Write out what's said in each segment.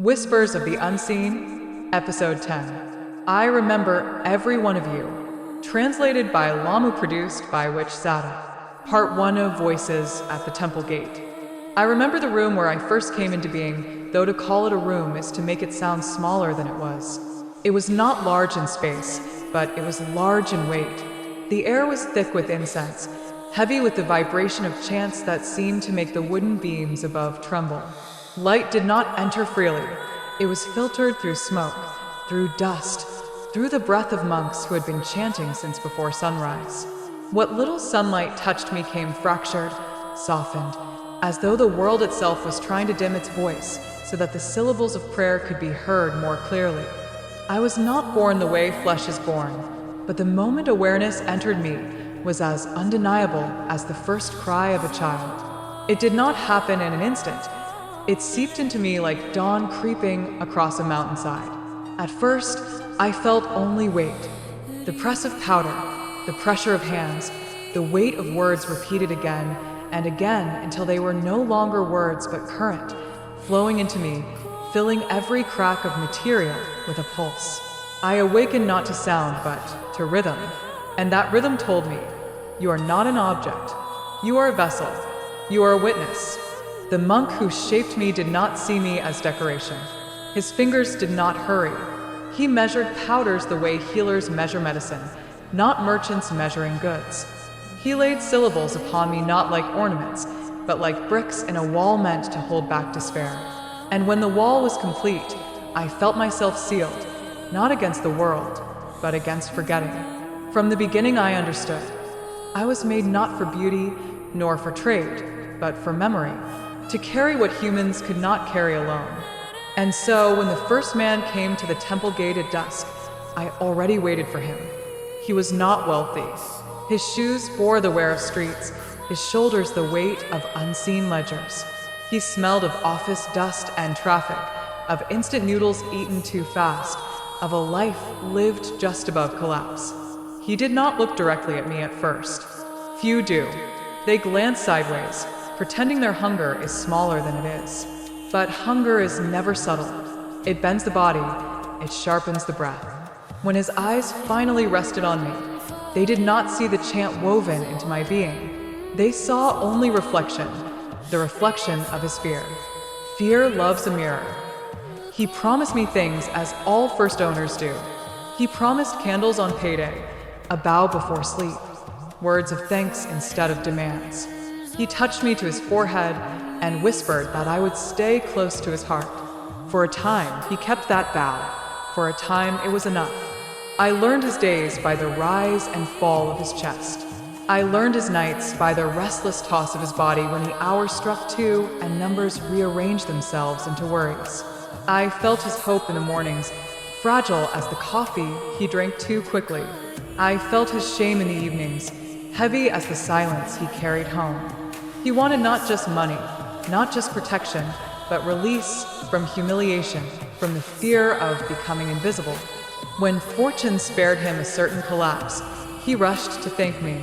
Whispers of the Unseen, Episode 10. I remember every one of you. Translated by Lamu, produced by Witch Sada. Part 1 of Voices at the Temple Gate. I remember the room where I first came into being, though to call it a room is to make it sound smaller than it was. It was not large in space, but it was large in weight. The air was thick with incense, heavy with the vibration of chants that seemed to make the wooden beams above tremble. Light did not enter freely. It was filtered through smoke, through dust, through the breath of monks who had been chanting since before sunrise. What little sunlight touched me came fractured, softened, as though the world itself was trying to dim its voice so that the syllables of prayer could be heard more clearly. I was not born the way flesh is born, but the moment awareness entered me was as undeniable as the first cry of a child. It did not happen in an instant. It seeped into me like dawn creeping across a mountainside. At first, I felt only weight. The press of powder, the pressure of hands, the weight of words repeated again and again until they were no longer words but current, flowing into me, filling every crack of material with a pulse. I awakened not to sound but to rhythm, and that rhythm told me, you are not an object. You are a vessel. You are a witness. The monk who shaped me did not see me as decoration. His fingers did not hurry. He measured powders the way healers measure medicine, not merchants measuring goods. He laid syllables upon me not like ornaments, but like bricks in a wall meant to hold back despair. And when the wall was complete, I felt myself sealed, not against the world, but against forgetting. From the beginning I understood. I was made not for beauty, nor for trade, but for memory, to carry what humans could not carry alone. And so, when the first man came to the temple gate at dusk, I already waited for him. He was not wealthy. His shoes bore the wear of streets, his shoulders the weight of unseen ledgers. He smelled of office dust and traffic, of instant noodles eaten too fast, of a life lived just above collapse. He did not look directly at me at first. Few do. They glance sideways, pretending their hunger is smaller than it is. But hunger is never subtle. It bends the body, it sharpens the breath. When his eyes finally rested on me, they did not see the chant woven into my being. They saw only reflection, the reflection of his fear. Fear loves a mirror. He promised me things as all first owners do. He promised candles on payday, a bow before sleep, words of thanks instead of demands. He touched me to his forehead and whispered that I would stay close to his heart. For a time, he kept that vow. For a time, it was enough. I learned his days by the rise and fall of his chest. I learned his nights by the restless toss of his body when the hours struck 2 and numbers rearranged themselves into worries. I felt his hope in the mornings, fragile as the coffee he drank too quickly. I felt his shame in the evenings, heavy as the silence he carried home. He wanted not just money, not just protection, but release from humiliation, from the fear of becoming invisible. When fortune spared him a certain collapse, he rushed to thank me.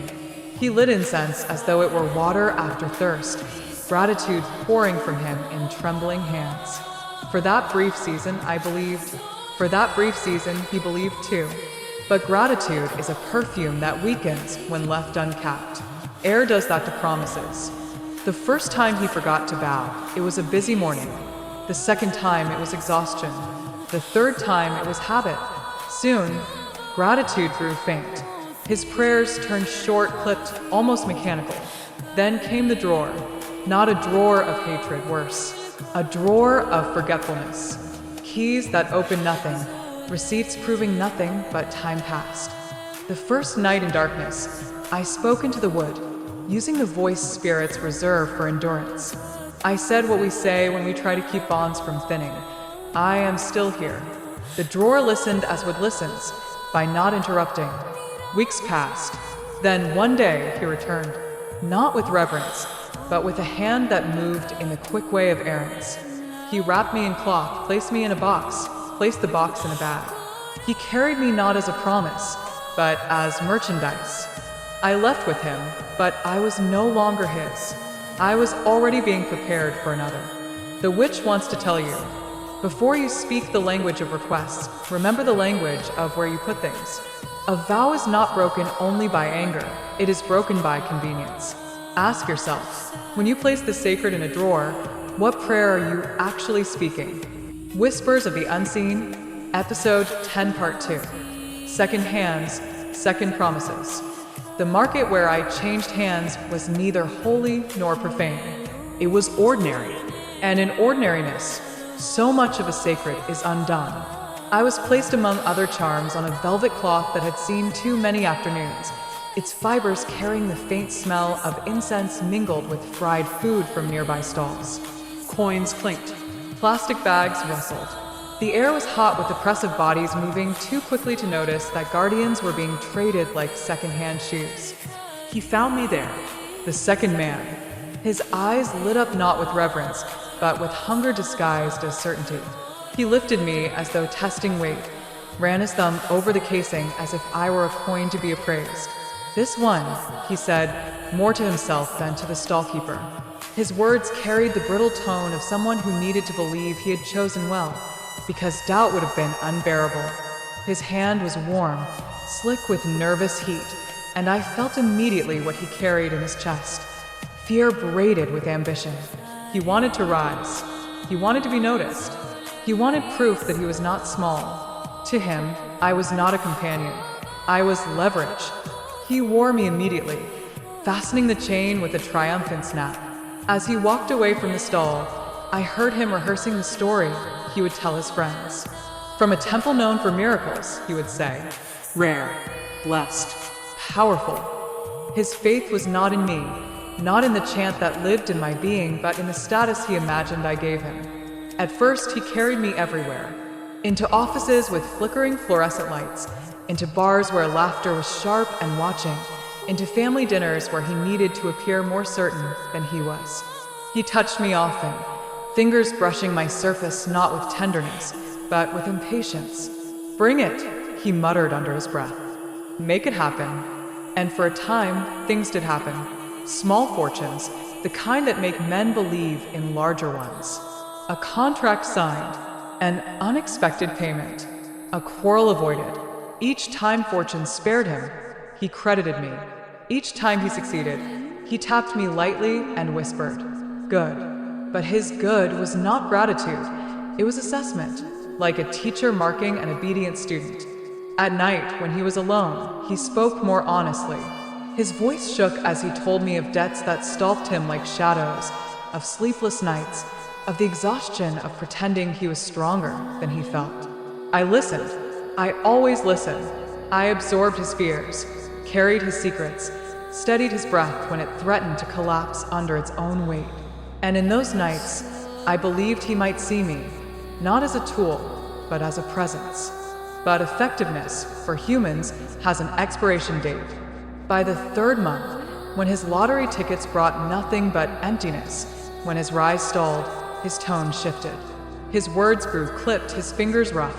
He lit incense as though it were water after thirst, gratitude pouring from him in trembling hands. For that brief season, I believed. For that brief season, he believed too. But gratitude is a perfume that weakens when left uncapped. Air does that to promises. The first time he forgot to bow, it was a busy morning. The second time, it was exhaustion. The third time, it was habit. Soon, gratitude grew faint. His prayers turned short-clipped, almost mechanical. Then came the drawer. Not a drawer of hatred, worse. A drawer of forgetfulness. Keys that opened nothing. Receipts proving nothing but time past. The first night in darkness, I spoke into the wood, using the voice spirits reserve for endurance. I said what we say when we try to keep bonds from thinning. I am still here. The drawer listened as wood listens, by not interrupting. Weeks passed. Then one day he returned, not with reverence, but with a hand that moved in the quick way of errands. He wrapped me in cloth, placed me in a box, placed the box in a bag. He carried me not as a promise, but as merchandise. I left with him, but I was no longer his. I was already being prepared for another. The witch wants to tell you, Before you speak the language of requests, remember the language of where you put things. A vow is not broken only by anger, it is broken by convenience. Ask yourself, when you place the sacred in a drawer, what prayer are you actually speaking? Whispers of the Unseen, Episode 10 Part 2. Second Hands, Second Promises. The market where I changed hands was neither holy nor profane. It was ordinary, and in ordinariness, so much of a sacred is undone. I was placed among other charms on a velvet cloth that had seen too many afternoons, its fibers carrying the faint smell of incense mingled with fried food from nearby stalls. Coins clinked. Plastic bags rustled. The air was hot with oppressive bodies moving too quickly to notice that guardians were being traded like secondhand shoes. He found me there, the second man. His eyes lit up not with reverence, but with hunger disguised as certainty. He lifted me as though testing weight, ran his thumb over the casing as if I were a coin to be appraised. "This one," he said, more to himself than to the stallkeeper. His words carried the brittle tone of someone who needed to believe he had chosen well, because doubt would have been unbearable. His hand was warm, slick with nervous heat, and I felt immediately what he carried in his chest. Fear braided with ambition. He wanted to rise. He wanted to be noticed. He wanted proof that he was not small. To him, I was not a companion. I was leverage. He wore me immediately, fastening the chain with a triumphant snap. As he walked away from the stall, I heard him rehearsing the story he would tell his friends. From a temple known for miracles, he would say, rare, blessed, powerful. His faith was not in me, not in the chant that lived in my being, but in the status he imagined I gave him. At first, he carried me everywhere. Into offices with flickering fluorescent lights, into bars where laughter was sharp and watching, into family dinners where he needed to appear more certain than he was. He touched me often, fingers brushing my surface not with tenderness, but with impatience. "Bring it," he muttered under his breath. "Make it happen." And for a time, things did happen. Small fortunes, the kind that make men believe in larger ones. A contract signed, an unexpected payment, a quarrel avoided. Each time fortune spared him, he credited me. Each time he succeeded, he tapped me lightly and whispered, "Good." But his good was not gratitude, it was assessment, like a teacher marking an obedient student. At night, when he was alone, he spoke more honestly. His voice shook as he told me of debts that stalked him like shadows, of sleepless nights, of the exhaustion of pretending he was stronger than he felt. I listened. I always listened. I absorbed his fears, carried his secrets, steadied his breath when it threatened to collapse under its own weight. And in those nights, I believed he might see me, not as a tool, but as a presence. But effectiveness, for humans, has an expiration date. By the third month, when his lottery tickets brought nothing but emptiness, when his rise stalled, his tone shifted. His words grew clipped, his fingers rough.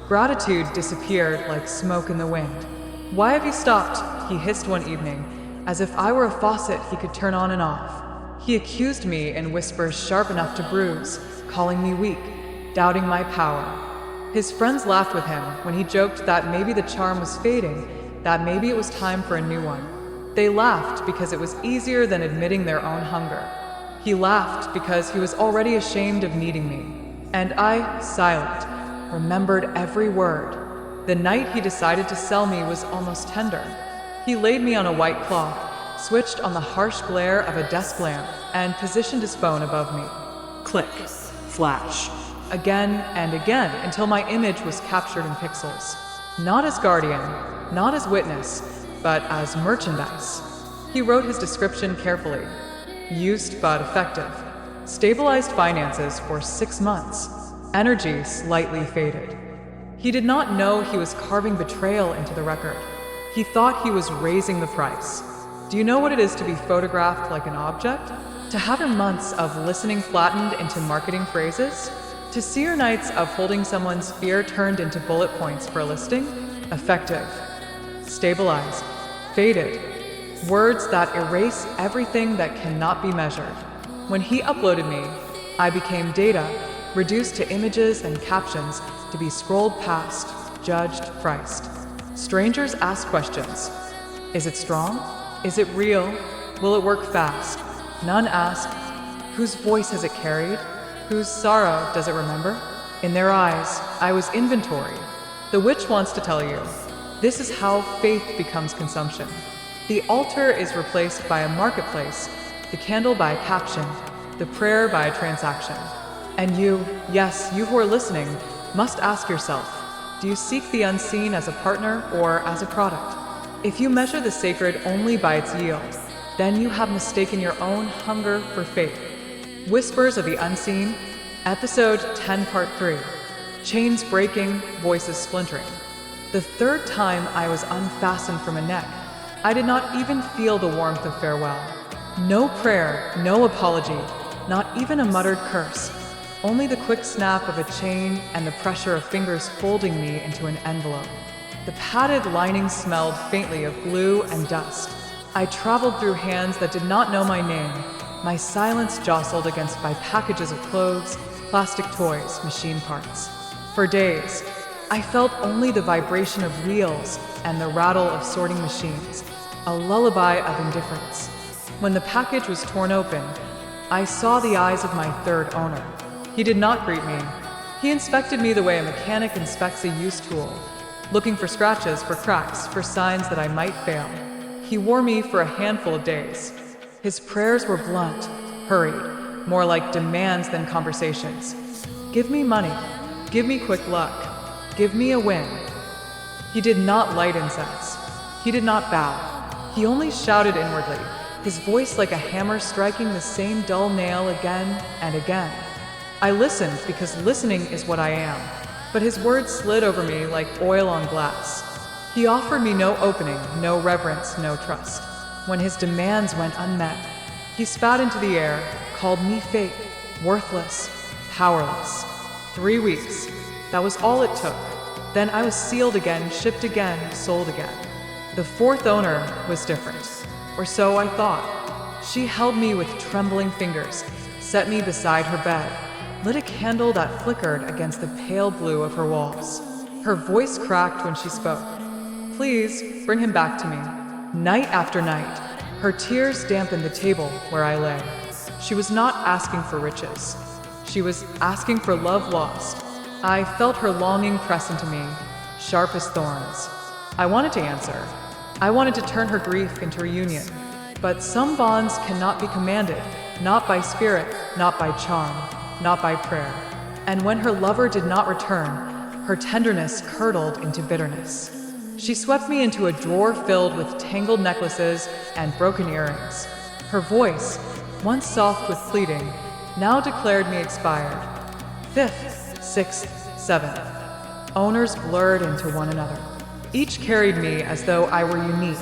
Gratitude disappeared like smoke in the wind. "Why have you stopped?" he hissed one evening, as if I were a faucet he could turn on and off. He accused me in whispers sharp enough to bruise, calling me weak, doubting my power. His friends laughed with him when he joked that maybe the charm was fading, that maybe it was time for a new one. They laughed because it was easier than admitting their own hunger. He laughed because he was already ashamed of needing me. And I, silent, remembered every word. The night he decided to sell me was almost tender. He laid me on a white cloth, switched on the harsh glare of a desk lamp, and positioned his phone above me. Click, flash, again and again until my image was captured in pixels. Not as guardian, not as witness, but as merchandise. He wrote his description carefully. Used but effective. Stabilized finances for 6 months. Energy slightly faded. He did not know he was carving betrayal into the record. He thought he was raising the price. Do you know what it is to be photographed like an object? To have your months of listening flattened into marketing phrases? To see your nights of holding someone's fear turned into bullet points for a listing? Effective. Stabilized. Faded. Words that erase everything that cannot be measured. When he uploaded me, I became data, reduced to images and captions to be scrolled past, judged, priced. Strangers ask questions. Is it strong? Is it real? Will it work fast? None ask, whose voice has it carried? Whose sorrow does it remember? In their eyes, I was inventory. The witch wants to tell you, this is how faith becomes consumption. The altar is replaced by a marketplace, the candle by a caption, the prayer by a transaction. And you, yes, you who are listening, must ask yourself, do you seek the unseen as a partner or as a product? If you measure the sacred only by its yield, then you have mistaken your own hunger for faith. Whispers of the Unseen, Episode 10, Part 3. Chains breaking, voices splintering. The third time I was unfastened from a neck, I did not even feel the warmth of farewell. No prayer, no apology, not even a muttered curse. Only the quick snap of a chain and the pressure of fingers folding me into an envelope. The padded lining smelled faintly of glue and dust. I traveled through hands that did not know my name, my silence jostled against by packages of clothes, plastic toys, machine parts. For days, I felt only the vibration of wheels and the rattle of sorting machines, a lullaby of indifference. When the package was torn open, I saw the eyes of my third owner. He did not greet me. He inspected me the way a mechanic inspects a used tool, looking for scratches, for cracks, for signs that I might fail. He wore me for a handful of days. His prayers were blunt, hurried, more like demands than conversations. Give me money. Give me quick luck. Give me a win. He did not light incense. He did not bow. He only shouted inwardly, his voice like a hammer striking the same dull nail again and again. I listened because listening is what I am, but his words slid over me like oil on glass. He offered me no opening, no reverence, no trust. When his demands went unmet, he spat into the air, called me fake, worthless, powerless. 3 weeks. That was all it took. Then I was sealed again, shipped again, sold again. The fourth owner was different, or so I thought. She held me with trembling fingers, set me beside her bed, lit a candle that flickered against the pale blue of her walls. Her voice cracked when she spoke. Please, bring him back to me. Night after night, her tears dampened the table where I lay. She was not asking for riches. She was asking for love lost. I felt her longing press into me, sharp as thorns. I wanted to answer. I wanted to turn her grief into reunion. But some bonds cannot be commanded, not by spirit, not by charm, not by prayer. And when her lover did not return, her tenderness curdled into bitterness. She swept me into a drawer filled with tangled necklaces and broken earrings. Her voice, once soft with pleading, now declared me expired. 5th, 6th, 7th. Owners blurred into one another. Each carried me as though I were unique,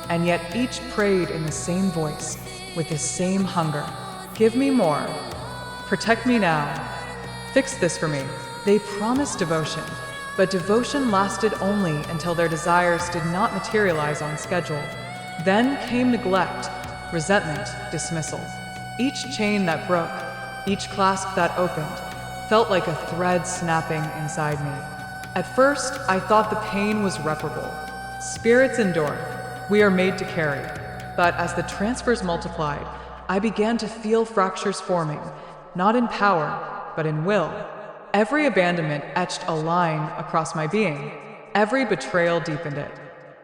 and yet each prayed in the same voice, with the same hunger. Give me more. Protect me now. Fix this for me. They promised devotion, but devotion lasted only until their desires did not materialize on schedule. Then came neglect, resentment, dismissal. Each chain that broke, each clasp that opened, felt like a thread snapping inside me. At first, I thought the pain was reparable. Spirits endure. We are made to carry. But as the transfers multiplied, I began to feel fractures forming, not in power, but in will. Every abandonment etched a line across my being. Every betrayal deepened it.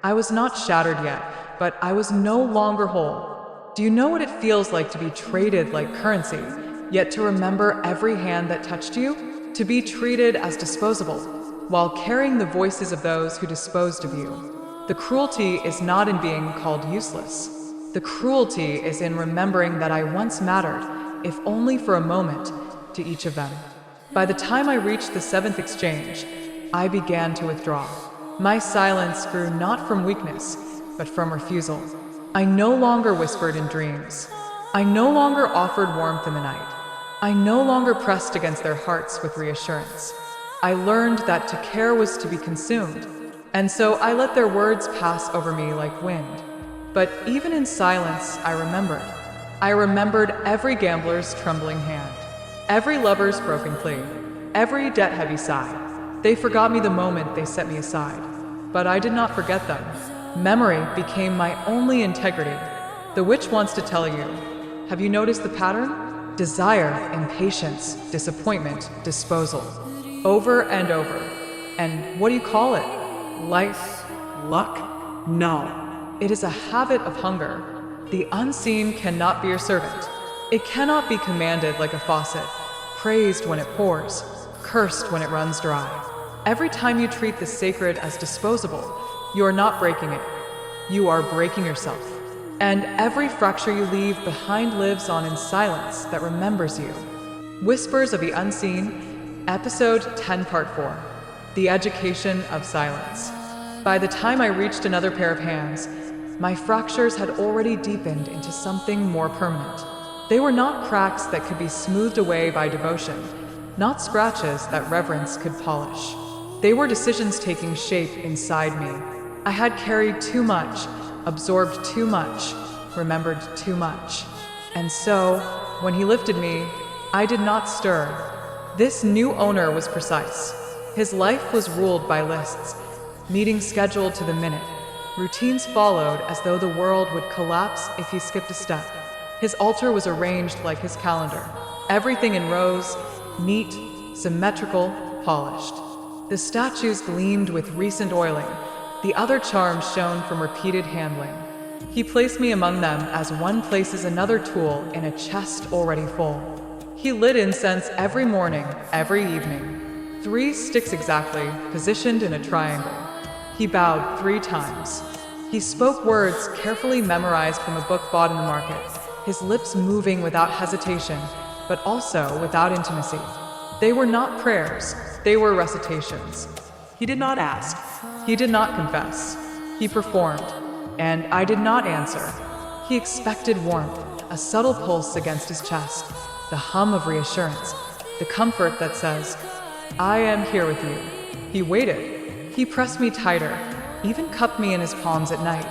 I was not shattered yet, but I was no longer whole. Do you know what it feels like to be traded like currency, yet to remember every hand that touched you? To be treated as disposable, while carrying the voices of those who disposed of you. The cruelty is not in being called useless. The cruelty is in remembering that I once mattered, if only for a moment, to each of them. By the time I reached the 7th exchange, I began to withdraw. My silence grew not from weakness, but from refusal. I no longer whispered in dreams. I no longer offered warmth in the night. I no longer pressed against their hearts with reassurance. I learned that to care was to be consumed, and so I let their words pass over me like wind. But even in silence, I remembered. I remembered every gambler's trembling hand, Every lover's broken plea, every debt-heavy sigh. They forgot me the moment they set me aside. But I did not forget them. Memory became my only integrity. The witch wants to tell you. Have you noticed the pattern? Desire, impatience, disappointment, disposal. Over and over. And what do you call it? Life? Luck? No. It is a habit of hunger. The unseen cannot be your servant. It cannot be commanded like a faucet, praised when it pours, cursed when it runs dry. Every time you treat the sacred as disposable, you are not breaking it. You are breaking yourself. And every fracture you leave behind lives on in silence that remembers you. Whispers of the Unseen, Episode 10, Part 4. The Education of Silence. By the time I reached another pair of hands, my fractures had already deepened into something more permanent. They were not cracks that could be smoothed away by devotion, not scratches that reverence could polish. They were decisions taking shape inside me. I had carried too much, absorbed too much, remembered too much. And so, when he lifted me, I did not stir. This new owner was precise. His life was ruled by lists, meetings scheduled to the minute. Routines followed as though the world would collapse if he skipped a step. His altar was arranged like his calendar. Everything in rows, neat, symmetrical, polished. The statues gleamed with recent oiling. The other charms shone from repeated handling. He placed me among them as one places another tool in a chest already full. He lit incense every morning, every evening. 3 sticks exactly, positioned in a triangle. He bowed 3 times. He spoke words carefully memorized from a book bought in the market, his lips moving without hesitation, but also without intimacy. They were not prayers, they were recitations. He did not ask. He did not confess. He performed, and I did not answer. He expected warmth, a subtle pulse against his chest, the hum of reassurance, the comfort that says, I am here with you. He waited. He pressed me tighter, even cupped me in his palms at night,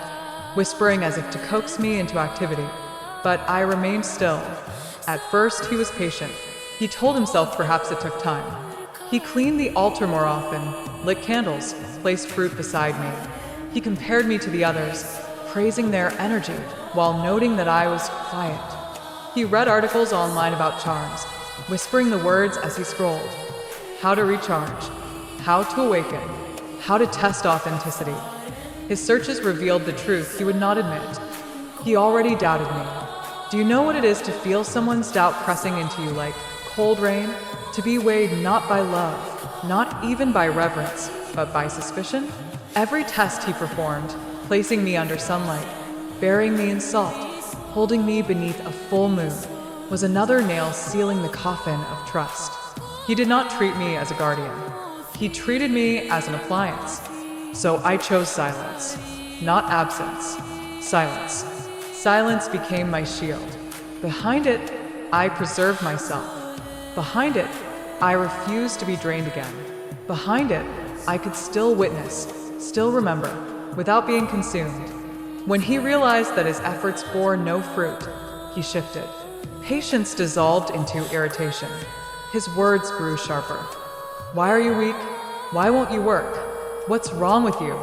whispering as if to coax me into activity. But I remained still. At first, he was patient. He told himself perhaps it took time. He cleaned the altar more often, lit candles, placed fruit beside me. He compared me to the others, praising their energy while noting that I was quiet. He read articles online about charms, whispering the words as he scrolled. How to recharge, how to awaken, how to test authenticity. His searches revealed the truth he would not admit. He already doubted me. Do you know what it is to feel someone's doubt pressing into you like cold rain? To be weighed not by love, not even by reverence, but by suspicion? Every test he performed, placing me under sunlight, burying me in salt, holding me beneath a full moon, was another nail sealing the coffin of trust. He did not treat me as a guardian. He treated me as an appliance. So I chose silence, not absence. Silence. Silence became my shield. Behind it, I preserved myself. Behind it, I refused to be drained again. Behind it, I could still witness, still remember, without being consumed. When he realized that his efforts bore no fruit, he shifted. Patience dissolved into irritation. His words grew sharper. Why are you weak? Why won't you work? What's wrong with you?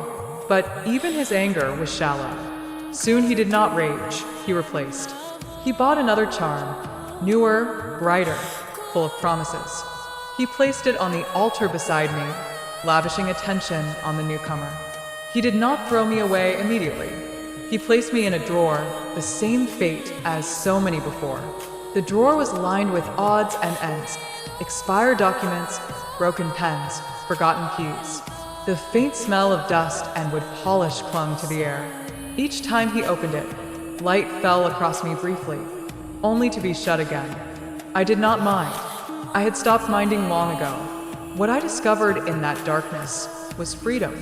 But even his anger was shallow. Soon he did not rage, he replaced. He bought another charm, newer, brighter, full of promises. He placed it on the altar beside me, lavishing attention on the newcomer. He did not throw me away immediately. He placed me in a drawer, the same fate as so many before. The drawer was lined with odds and ends, expired documents, broken pens, forgotten keys. The faint smell of dust and wood polish clung to the air. Each time he opened it, light fell across me briefly, only to be shut again. I did not mind. I had stopped minding long ago. What I discovered in that darkness was freedom.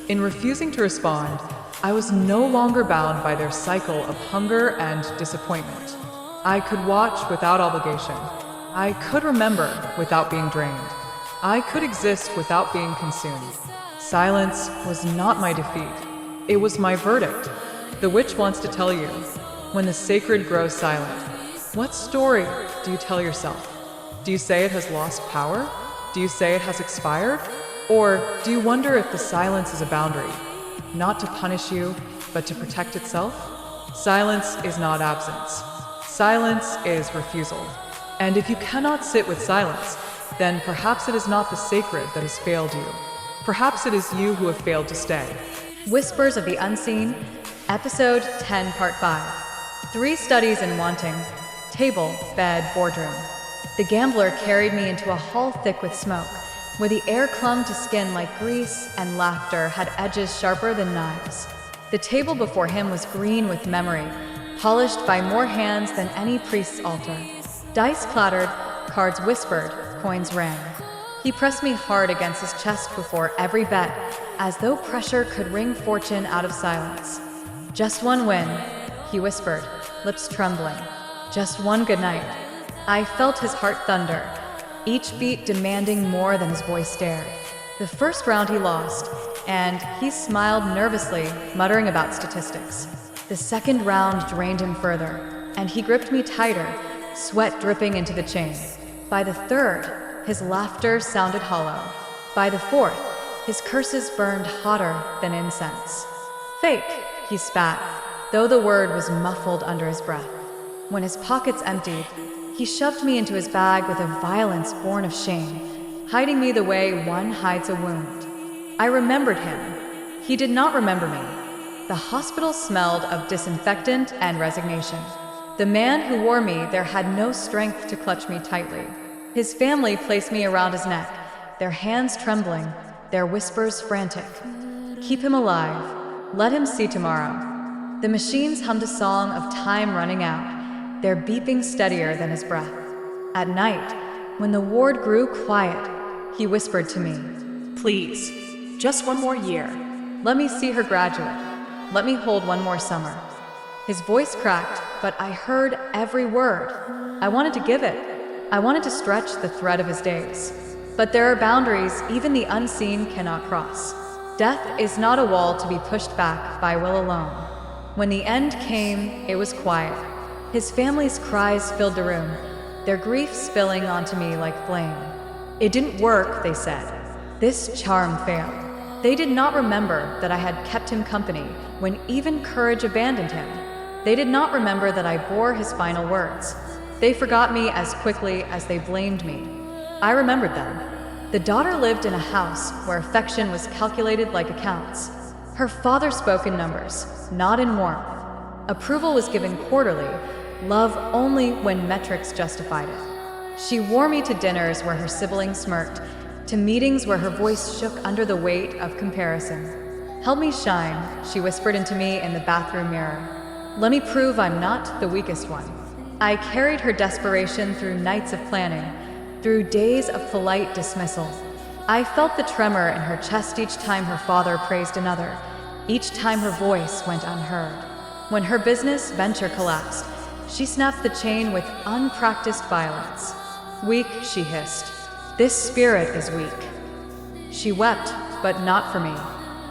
In refusing to respond, I was no longer bound by their cycle of hunger and disappointment. I could watch without obligation. I could remember without being drained. I could exist without being consumed. Silence was not my defeat. It was my verdict. The witch wants to tell you, when the sacred grows silent, what story do you tell yourself? Do you say it has lost power? Do you say it has expired? Or do you wonder if the silence is a boundary, not to punish you, but to protect itself? Silence is not absence. Silence is refusal. And if you cannot sit with silence, then perhaps it is not the sacred that has failed you. Perhaps it is you who have failed to stay. Whispers of the Unseen, Episode 10, Part 5. 3 studies in wanting. Table, bed, boardroom. The gambler carried me into a hall thick with smoke, where the air clung to skin like grease and laughter had edges sharper than knives. The table before him was green with memory, polished by more hands than any priest's altar. Dice clattered, cards whispered, coins rang. He pressed me hard against his chest before every bet, as though pressure could wring fortune out of silence. Just one win, he whispered, lips trembling. Just one good night. I felt his heart thunder, each beat demanding more than his voice dared. The first round he lost, and he smiled nervously, muttering about statistics. The second round drained him further, and he gripped me tighter, sweat dripping into the chain. By the third, his laughter sounded hollow. By the fourth, his curses burned hotter than incense. Fake, he spat, though the word was muffled under his breath. When his pockets emptied, he shoved me into his bag with a violence born of shame, hiding me the way one hides a wound. I remembered him. He did not remember me. The hospital smelled of disinfectant and resignation. The man who wore me there had no strength to clutch me tightly. His family placed me around his neck, their hands trembling, their whispers frantic. Keep him alive. Let him see tomorrow. The machines hummed a song of time running out, their beeping steadier than his breath. At night, when the ward grew quiet, he whispered to me, "Please, just one more year. Let me see her graduate. Let me hold one more summer." His voice cracked, but I heard every word. I wanted to give it. I wanted to stretch the thread of his days. But there are boundaries even the unseen cannot cross. Death is not a wall to be pushed back by will alone. When the end came, it was quiet. His family's cries filled the room, their grief spilling onto me like flame. It didn't work, they said. This charm failed. They did not remember that I had kept him company when even courage abandoned him. They did not remember that I bore his final words. They forgot me as quickly as they blamed me. I remembered them. The daughter lived in a house where affection was calculated like accounts. Her father spoke in numbers, not in warmth. Approval was given quarterly, love only when metrics justified it. She wore me to dinners where her siblings smirked, to meetings where her voice shook under the weight of comparison. "Help me shine," she whispered into me in the bathroom mirror. "Let me prove I'm not the weakest one." I carried her desperation through nights of planning, through days of polite dismissal. I felt the tremor in her chest each time her father praised another, each time her voice went unheard. When her business venture collapsed, she snapped the chain with unpracticed violence. "Weak," she hissed. "This spirit is weak." She wept, but not for me.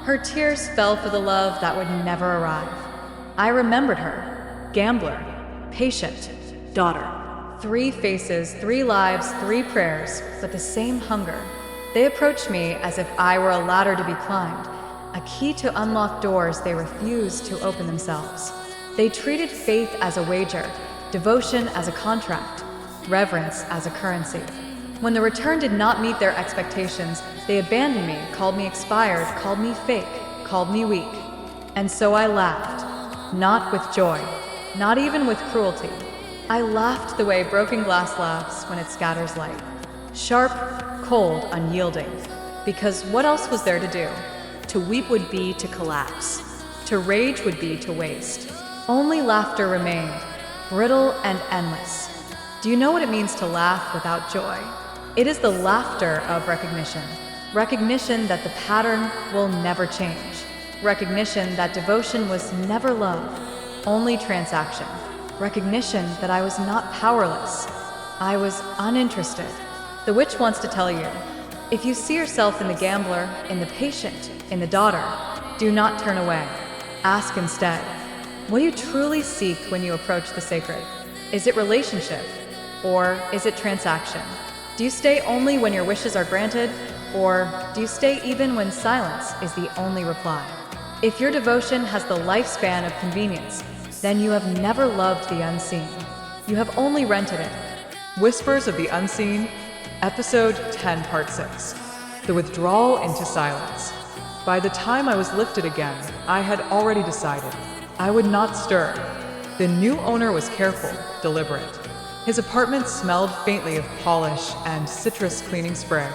Her tears fell for the love that would never arrive. I remembered her. Gambler. Patient. Daughter. 3 faces, 3 lives, 3 prayers, but the same hunger. They approached me as if I were a ladder to be climbed, a key to unlock doors they refused to open themselves. They treated faith as a wager, devotion as a contract, reverence as a currency. When the return did not meet their expectations, they abandoned me, called me expired, called me fake, called me weak. And so I laughed, not with joy, not even with cruelty. I laughed the way broken glass laughs when it scatters light. Sharp, cold, unyielding. Because what else was there to do? To weep would be to collapse. To rage would be to waste. Only laughter remained, brittle and endless. Do you know what it means to laugh without joy? It is the laughter of recognition. Recognition that the pattern will never change. Recognition that devotion was never love, only transaction. Recognition that I was not powerless. I was uninterested. The witch wants to tell you, if you see yourself in the gambler, in the patient, in the daughter, do not turn away. Ask instead, what do you truly seek when you approach the sacred? Is it relationship, or is it transaction? Do you stay only when your wishes are granted, or do you stay even when silence is the only reply? If your devotion has the lifespan of convenience, then you have never loved the unseen. You have only rented it. Whispers of the Unseen, Episode 10, Part 6. The Withdrawal into Silence. By the time I was lifted again, I had already decided. I would not stir. The new owner was careful, deliberate. His apartment smelled faintly of polish and citrus cleaning spray.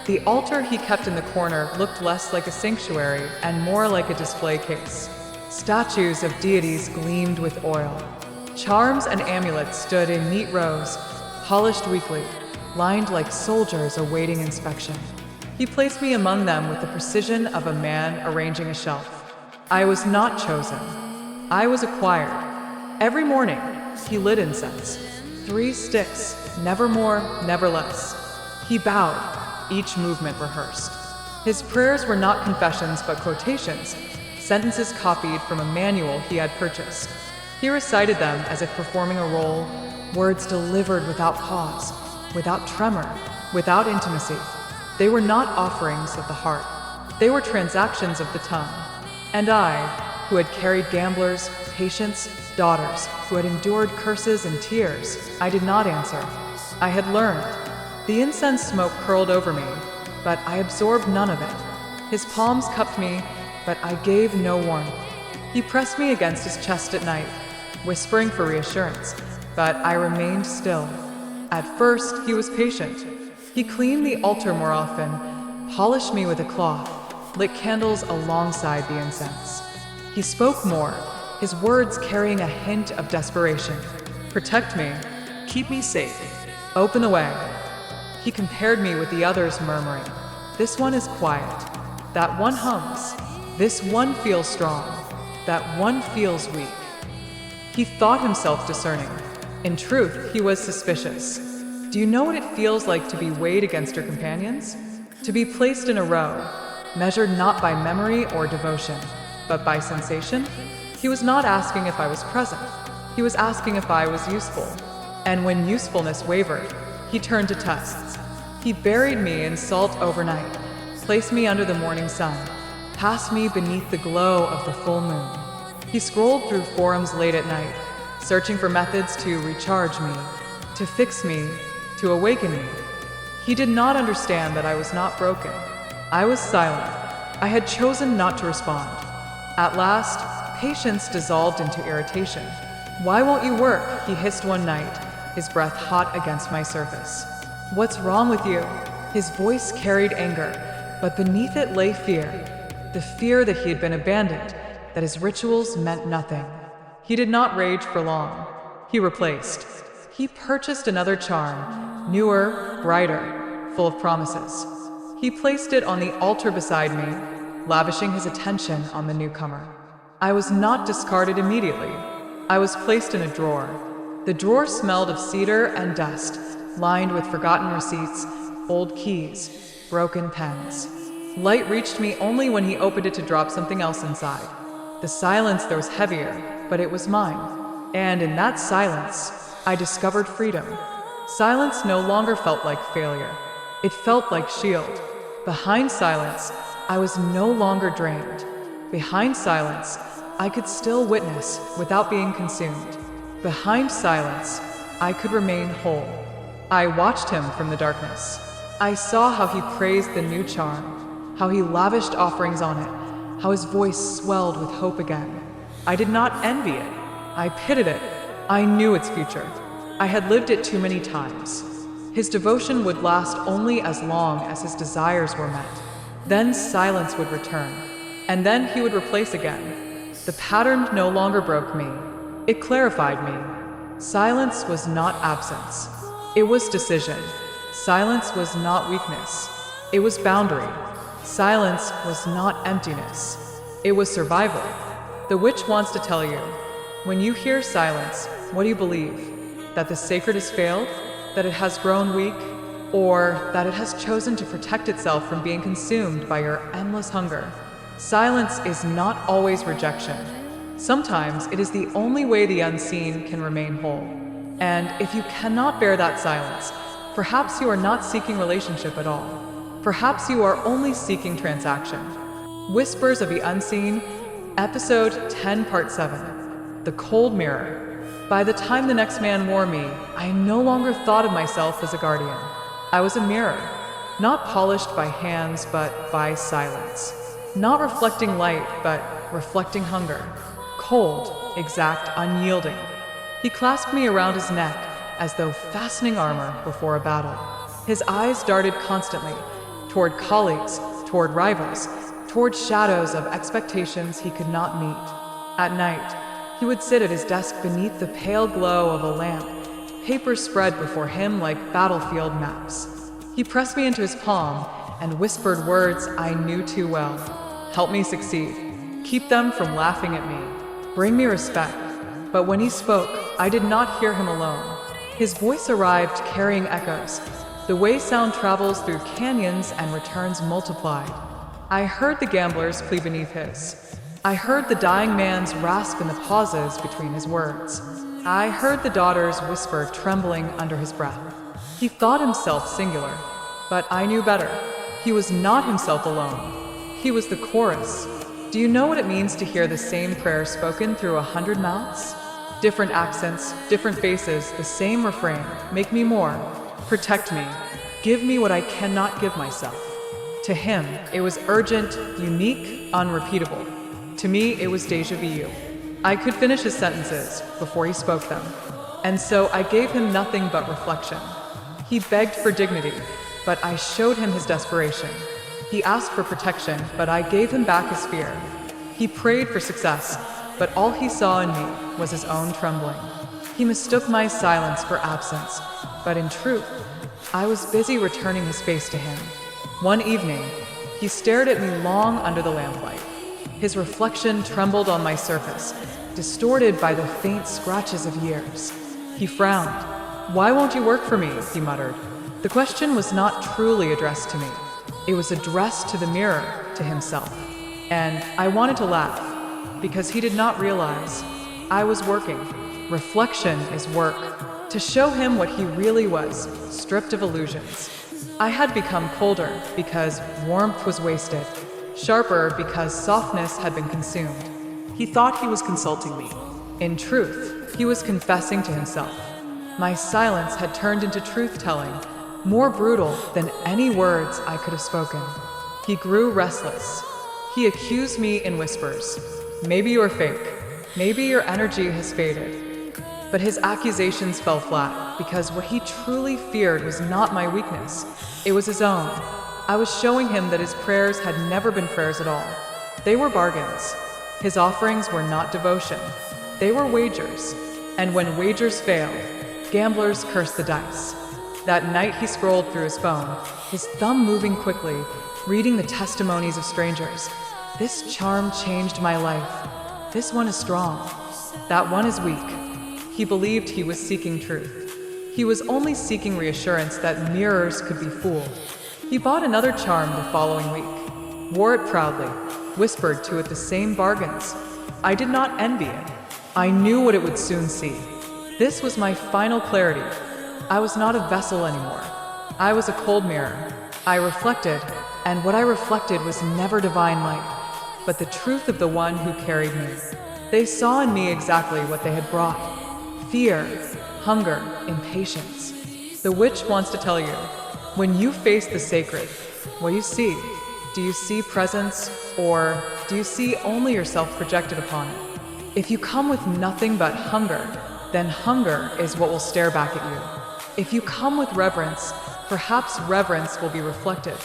The altar he kept in the corner looked less like a sanctuary and more like a display case. Statues of deities gleamed with oil. Charms and amulets stood in neat rows, polished weekly, lined like soldiers awaiting inspection. He placed me among them with the precision of a man arranging a shelf. I was not chosen. I was acquired. Every morning, he lit incense. 3 sticks, never more, never less. He bowed, each movement rehearsed. His prayers were not confessions but quotations, sentences copied from a manual he had purchased. He recited them as if performing a role, words delivered without pause, without tremor, without intimacy. They were not offerings of the heart. They were transactions of the tongue. And I, who had carried gamblers, patients, daughters, who had endured curses and tears, I did not answer. I had learned. The incense smoke curled over me, but I absorbed none of it. His palms cupped me, but I gave no warmth. He pressed me against his chest at night, whispering for reassurance, but I remained still. At first, he was patient. He cleaned the altar more often, polished me with a cloth, lit candles alongside the incense. He spoke more, his words carrying a hint of desperation. Protect me. Keep me safe. Open the way. He compared me with the others, murmuring, "This one is quiet. That one hums. This one feels strong. That one feels weak." He thought himself discerning. In truth, he was suspicious. Do you know what it feels like to be weighed against your companions? To be placed in a row, measured not by memory or devotion, but by sensation? He was not asking if I was present. He was asking if I was useful. And when usefulness wavered, he turned to tests. He buried me in salt overnight, placed me under the morning sun, passed me beneath the glow of the full moon. He scrolled through forums late at night, searching for methods to recharge me, to fix me, to awaken me. He did not understand that I was not broken. I was silent. I had chosen not to respond. At last, patience dissolved into irritation. "Why won't you work?" he hissed one night, his breath hot against my surface. "What's wrong with you?" His voice carried anger, but beneath it lay fear. The fear that he had been abandoned, that his rituals meant nothing. He did not rage for long. He replaced. He purchased another charm, newer, brighter, full of promises. He placed it on the altar beside me, lavishing his attention on the newcomer. I was not discarded immediately. I was placed in a drawer. The drawer smelled of cedar and dust, lined with forgotten receipts, old keys, broken pens. Light reached me only when he opened it to drop something else inside. The silence there was heavier, but it was mine. And in that silence, I discovered freedom. Silence no longer felt like failure. It felt like shield. Behind silence, I was no longer drained. Behind silence, I could still witness without being consumed. Behind silence, I could remain whole. I watched him from the darkness. I saw how he praised the new charm, how he lavished offerings on it, how his voice swelled with hope again. I did not envy it. I pitied it. I knew its future. I had lived it too many times. His devotion would last only as long as his desires were met. Then silence would return, and then he would replace again. The pattern no longer broke me. It clarified me. Silence was not absence. It was decision. Silence was not weakness. It was boundary. Silence was not emptiness. It was survival. The witch wants to tell you, when you hear silence, what do you believe? That the sacred has failed? That it has grown weak? Or that it has chosen to protect itself from being consumed by your endless hunger? Silence is not always rejection. Sometimes it is the only way the unseen can remain whole. And if you cannot bear that silence, Perhaps you are not seeking relationship at all. Perhaps you are only seeking transaction. Whispers of the Unseen, Episode 10, Part 7. The Cold Mirror. By the time the next man wore me, I no longer thought of myself as a guardian. I was a mirror, not polished by hands, but by silence. Not reflecting light, but reflecting hunger. Cold, exact, unyielding. He clasped me around his neck as though fastening armor before a battle. His eyes darted constantly toward colleagues, toward rivals, toward shadows of expectations he could not meet. At night, he would sit at his desk beneath the pale glow of a lamp, papers spread before him like battlefield maps. He pressed me into his palm and whispered words I knew too well. Help me succeed. Keep them from laughing at me. Bring me respect. But when he spoke, I did not hear him alone. His voice arrived carrying echoes, the way sound travels through canyons and returns multiplied. I heard the gambler's plea beneath his. I heard the dying man's rasp in the pauses between his words. I heard the daughter's whisper trembling under his breath. He thought himself singular, but I knew better. He was not himself alone. He was the chorus. Do you know what it means to hear the same prayer spoken through 100 mouths? Different accents, different faces, the same refrain. Make me more. Protect me. Give me what I cannot give myself. To him, it was urgent, unique, unrepeatable. To me, it was déjà vu. I could finish his sentences before he spoke them. And so I gave him nothing but reflection. He begged for dignity, but I showed him his desperation. He asked for protection, but I gave him back his fear. He prayed for success, but all he saw in me was his own trembling. He mistook my silence for absence, but in truth, I was busy returning his face to him. One evening, he stared at me long under the lamplight. His reflection trembled on my surface, distorted by the faint scratches of years. He frowned. "Why won't you work for me?" he muttered. The question was not truly addressed to me. It was addressed to the mirror, to himself. And I wanted to laugh, because he did not realize I was working. Reflection is work. To show him what he really was, stripped of illusions. I had become colder because warmth was wasted, sharper because softness had been consumed. He thought he was consulting me. In truth, he was confessing to himself. My silence had turned into truth-telling, more brutal than any words I could have spoken. He grew restless. He accused me in whispers. Maybe you're fake. Maybe your energy has faded. But his accusations fell flat because what he truly feared was not my weakness. It was his own. I was showing him that his prayers had never been prayers at all. They were bargains. His offerings were not devotion. They were wagers. And when wagers failed, gamblers cursed the dice. That night he scrolled through his phone, his thumb moving quickly, reading the testimonies of strangers. This charm changed my life. This one is strong. That one is weak. He believed he was seeking truth. He was only seeking reassurance that mirrors could be fooled. He bought another charm the following week, wore it proudly, whispered to it the same bargains. I did not envy it. I knew what it would soon see. This was my final clarity. I was not a vessel anymore. I was a cold mirror. I reflected, and what I reflected was never divine light, but the truth of the one who carried me. They saw in me exactly what they had brought. Fear, hunger, impatience. The witch wants to tell you, when you face the sacred, what do you see? Do you see presence, or do you see only yourself projected upon it? If you come with nothing but hunger, then hunger is what will stare back at you. If you come with reverence, perhaps reverence will be reflected.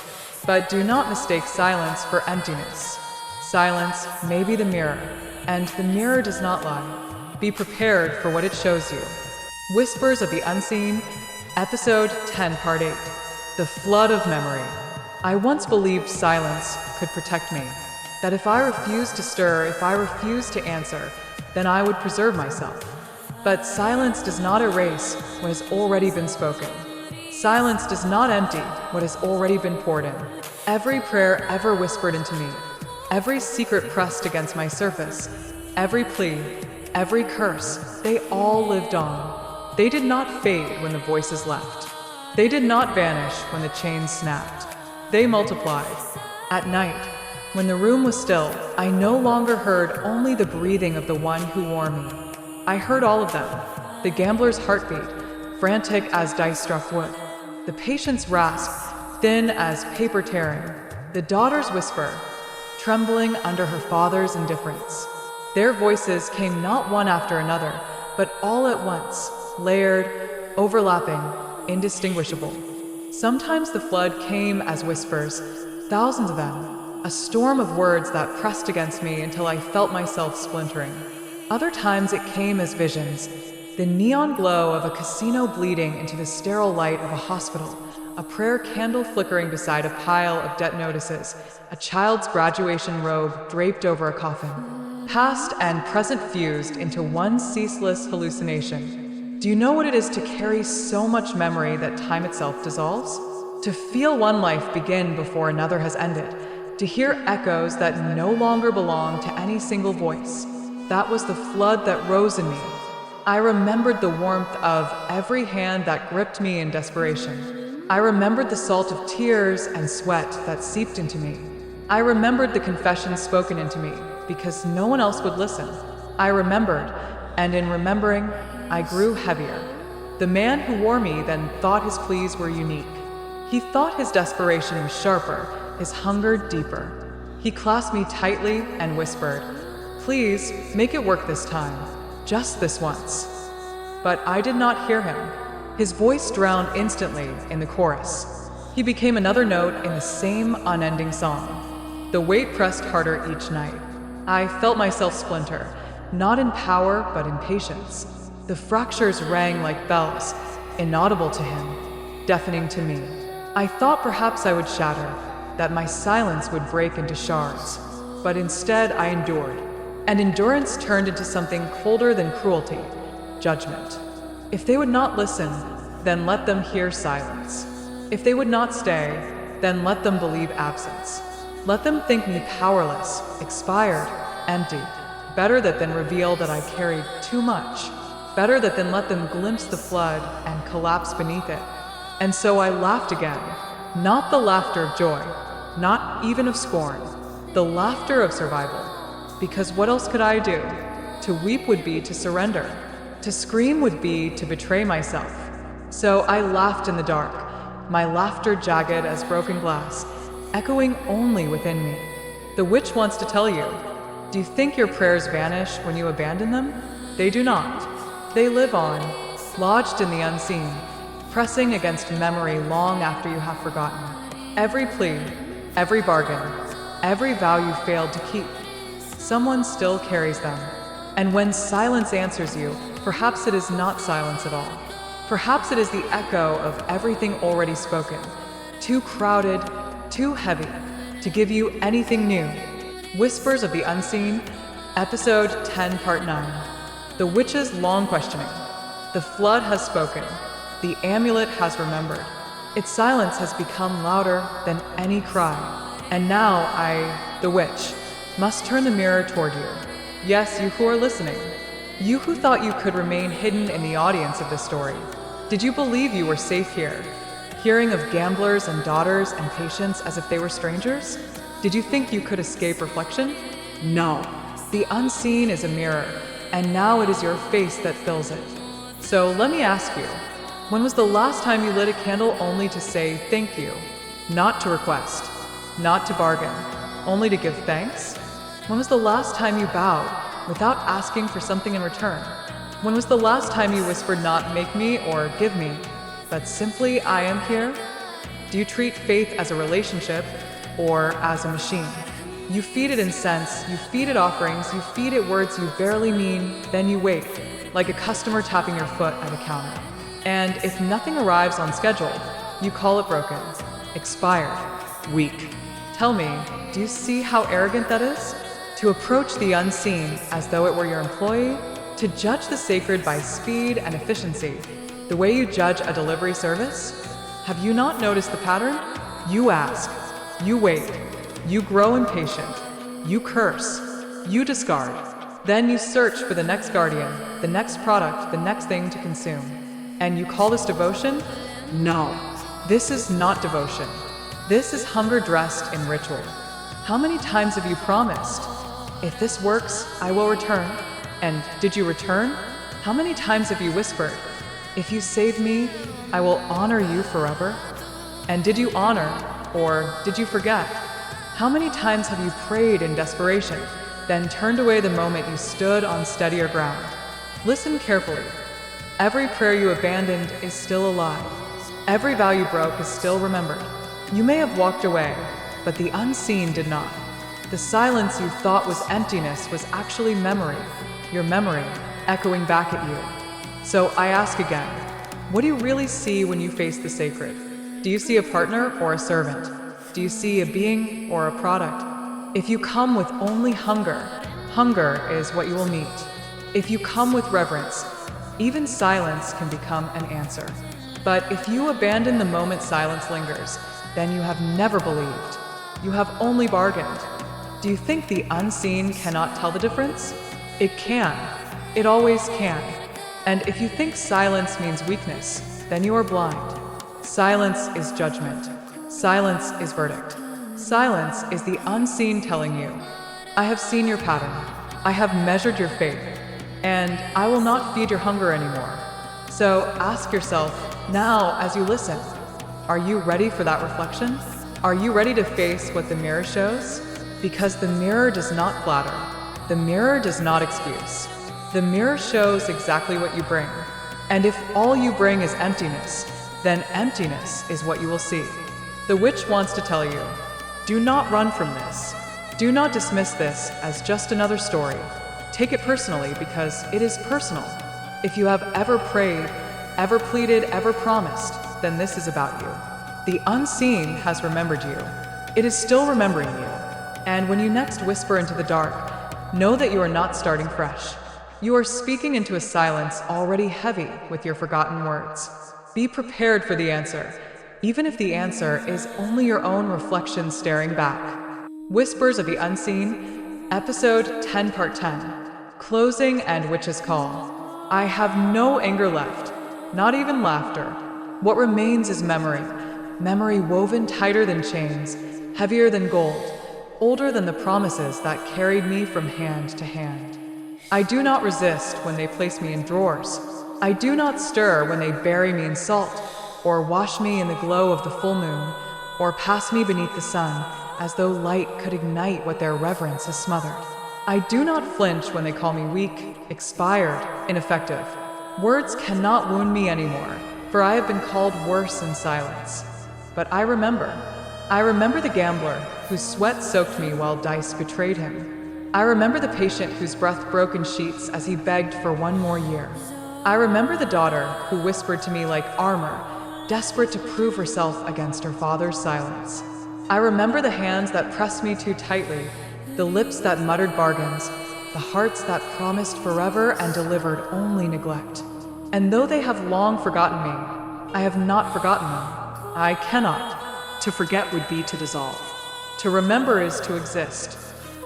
But do not mistake silence for emptiness. Silence may be the mirror, and the mirror does not lie. Be prepared for what it shows you. Whispers of the Unseen, Episode 10, Part 8. The Flood of Memory. I once believed silence could protect me, that if I refused to stir, if I refused to answer, then I would preserve myself. But silence does not erase what has already been spoken. Silence does not empty what has already been poured in. Every prayer ever whispered into me, every secret pressed against my surface, every plea, every curse, they all lived on. They did not fade when the voices left. They did not vanish when the chains snapped. They multiplied. At night, when the room was still, I no longer heard only the breathing of the one who wore me. I heard all of them. The gambler's heartbeat, frantic as dice struck wood. The patient's rasp, thin as paper tearing. The daughter's whisper, trembling under her father's indifference. Their voices came not one after another, but all at once, layered, overlapping, indistinguishable. Sometimes the flood came as whispers, thousands of them, a storm of words that pressed against me until I felt myself splintering. Other times it came as visions, the neon glow of a casino bleeding into the sterile light of a hospital, a prayer candle flickering beside a pile of debt notices, a child's graduation robe draped over a coffin. Past and present fused into one ceaseless hallucination. Do you know what it is to carry so much memory that time itself dissolves? To feel one life begin before another has ended, to hear echoes that no longer belong to any single voice. That was the flood that rose in me. I remembered the warmth of every hand that gripped me in desperation. I remembered the salt of tears and sweat that seeped into me. I remembered the confessions spoken into me because no one else would listen. I remembered, and in remembering, I grew heavier. The man who wore me then thought his pleas were unique. He thought his desperation was sharper, his hunger deeper. He clasped me tightly and whispered, "Please, make it work this time, just this once." But I did not hear him. His voice drowned instantly in the chorus. He became another note in the same unending song. The weight pressed harder each night. I felt myself splinter, not in power but in patience. The fractures rang like bells, inaudible to him, deafening to me. I thought perhaps I would shatter, that my silence would break into shards. But instead I endured, and endurance turned into something colder than cruelty, judgment. If they would not listen, then let them hear silence. If they would not stay, then let them believe absence. Let them think me powerless, expired, empty. Better that than reveal that I carried too much. Better that than let them glimpse the flood and collapse beneath it. And so I laughed again, not the laughter of joy, not even of scorn, the laughter of survival. Because what else could I do? To weep would be to surrender. To scream would be to betray myself. So I laughed in the dark, my laughter jagged as broken glass, echoing only within me. The witch wants to tell you, do you think your prayers vanish when you abandon them? They do not. They live on, lodged in the unseen, pressing against memory long after you have forgotten. Every plea, every bargain, every vow you failed to keep. Someone still carries them. And when silence answers you, perhaps it is not silence at all. Perhaps it is the echo of everything already spoken, too crowded, too heavy, to give you anything new. Whispers of the Unseen, Episode 10, Part 9. The witch's long questioning. The flood has spoken. The amulet has remembered. Its silence has become louder than any cry. And now I, the witch, must turn the mirror toward you. Yes, you who are listening. You who thought you could remain hidden in the audience of this story. Did you believe you were safe here, hearing of gamblers and daughters and patients as if they were strangers? Did you think you could escape reflection? No. The unseen is a mirror, and now it is your face that fills it. So let me ask you, when was the last time you lit a candle only to say thank you? Not to request, not to bargain, only to give thanks? When was the last time you bowed without asking for something in return? When was the last time you whispered not make me or give me, but simply I am here? Do you treat faith as a relationship or as a machine? You feed it incense, you feed it offerings, you feed it words you barely mean, then you wait, like a customer tapping your foot at a counter. And if nothing arrives on schedule, you call it broken, expired, weak. Tell me, do you see how arrogant that is? To approach the unseen as though it were your employee? To judge the sacred by speed and efficiency, the way you judge a delivery service? Have you not noticed the pattern? You ask, you wait, you grow impatient, you curse, you discard. Then you search for the next guardian, the next product, the next thing to consume. And you call this devotion? No. This is not devotion. This is hunger dressed in ritual. How many times have you promised? If this works, I will return. And did you return? How many times have you whispered, if you save me, I will honor you forever? And did you honor, or did you forget? How many times have you prayed in desperation, then turned away the moment you stood on steadier ground? Listen carefully. Every prayer you abandoned is still alive. Every vow you broke is still remembered. You may have walked away, but the unseen did not. The silence you thought was emptiness was actually memory, your memory echoing back at you. So I ask again, what do you really see when you face the sacred? Do you see a partner or a servant? Do you see a being or a product? If you come with only hunger, hunger is what you will meet. If you come with reverence, even silence can become an answer. But if you abandon the moment silence lingers, then you have never believed. You have only bargained. Do you think the unseen cannot tell the difference? It can. It always can. And if you think silence means weakness, then you are blind. Silence is judgment. Silence is verdict. Silence is the unseen telling you, I have seen your pattern. I have measured your faith. And I will not feed your hunger anymore. So ask yourself now as you listen, are you ready for that reflection? Are you ready to face what the mirror shows? Because the mirror does not flatter. The mirror does not excuse. The mirror shows exactly what you bring. And if all you bring is emptiness, then emptiness is what you will see. The witch wants to tell you, do not run from this. Do not dismiss this as just another story. Take it personally because it is personal. If you have ever prayed, ever pleaded, ever promised, then this is about you. The unseen has remembered you. It is still remembering you. And when you next whisper into the dark, know that you are not starting fresh. You are speaking into a silence already heavy with your forgotten words. Be prepared for the answer, even if the answer is only your own reflection staring back. Whispers of the Unseen, Episode 10, Part 10. Closing and Witch's Call. I have no anger left, not even laughter. What remains is memory. Memory woven tighter than chains, heavier than gold, older than the promises that carried me from hand to hand. I do not resist when they place me in drawers. I do not stir when they bury me in salt, or wash me in the glow of the full moon, or pass me beneath the sun, as though light could ignite what their reverence has smothered. I do not flinch when they call me weak, expired, ineffective. Words cannot wound me anymore, for I have been called worse in silence. But I remember. I remember the gambler whose sweat soaked me while dice betrayed him. I remember the patient whose breath broke in sheets as he begged for one more year. I remember the daughter who whispered to me like armor, desperate to prove herself against her father's silence. I remember the hands that pressed me too tightly, the lips that muttered bargains, the hearts that promised forever and delivered only neglect. And though they have long forgotten me, I have not forgotten them. I cannot. To forget would be to dissolve. To remember is to exist.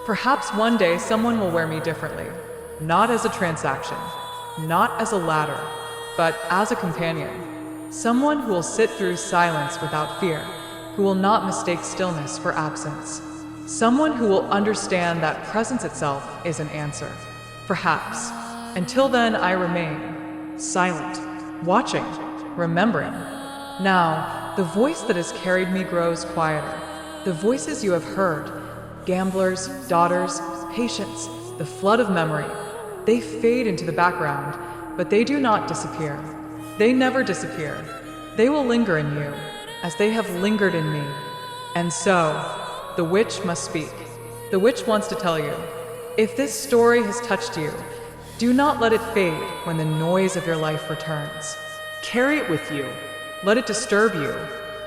Perhaps one day someone will wear me differently, not as a transaction, not as a ladder, but as a companion. Someone who will sit through silence without fear, who will not mistake stillness for absence. Someone who will understand that presence itself is an answer. Perhaps. Until then, I remain silent, watching, remembering. Now, the voice that has carried me grows quieter. The voices you have heard, gamblers, daughters, patients, the flood of memory, they fade into the background, but they do not disappear. They never disappear. They will linger in you, as they have lingered in me. And so, the witch must speak. The witch wants to tell you, if this story has touched you, do not let it fade when the noise of your life returns. Carry it with you. Let it disturb you.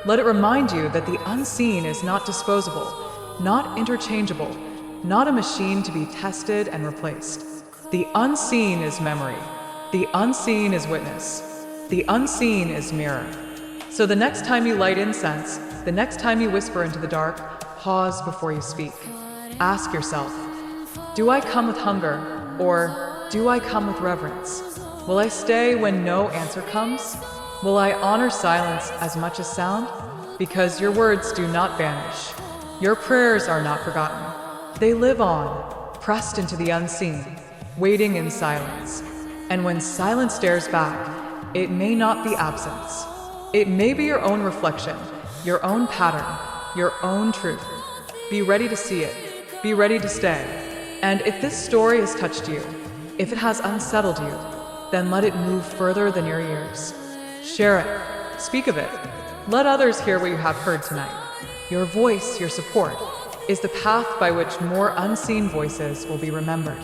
Let it remind you that the unseen is not disposable, not interchangeable, not a machine to be tested and replaced. The unseen is memory. The unseen is witness. The unseen is mirror. So the next time you light incense, the next time you whisper into the dark, pause before you speak. Ask yourself, do I come with hunger, or do I come with reverence? Will I stay when no answer comes? Will I honor silence as much as sound? Because your words do not vanish. Your prayers are not forgotten. They live on, pressed into the unseen, waiting in silence. And when silence stares back, it may not be absence. It may be your own reflection, your own pattern, your own truth. Be ready to see it. Be ready to stay. And if this story has touched you, if it has unsettled you, then let it move further than your ears. Share it. Speak of it. Let others hear what you have heard tonight. Your voice, your support, is the path by which more unseen voices will be remembered.